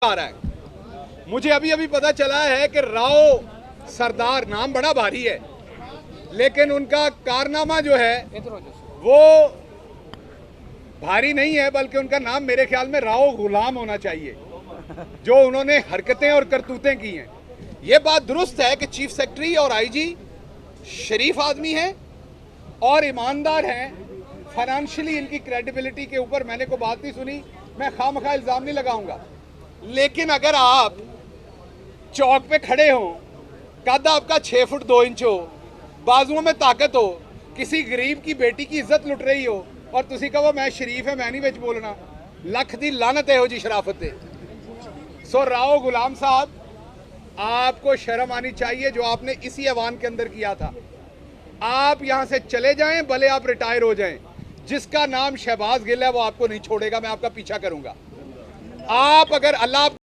आ रहा है। मुझे अभी अभी पता चला है कि राव सरदार नाम बड़ा भारी है, लेकिन उनका कारनामा जो है वो भारी नहीं है, बल्कि उनका नाम मेरे ख्याल में राव गुलाम होना चाहिए, जो उन्होंने हरकतें और करतूतें की हैं। ये बात दुरुस्त है कि चीफ सेक्रेटरी और आईजी शरीफ आदमी हैं और ईमानदार हैं। फाइनेंशियली इनकी क्रेडिबिलिटी के ऊपर मैंने कोई बात नहीं सुनी, मैं खामखा इल्ज़ाम नहीं लगाऊंगा। लेकिन अगर आप चौक पे खड़े हो, कद आपका 6 फुट 2 इंच हो, बाजुओं में ताकत हो, किसी गरीब की बेटी की इज्जत लुट रही हो और तुसी कहो मैं शरीफ है, मैं नहीं विच बोलना, लख दी लानत है हो जी शराफत है। सो राव गुलाम साहब, आपको शर्म आनी चाहिए जो आपने इसी ऐवान के अंदर किया था। आप यहां से चले जाएं, भले आप रिटायर हो जाएं। जिसका नाम शहबाज गिल है वो आपको नहीं छोड़ेगा, मैं आपका पीछा करूंगा। आप अगर अल्लाह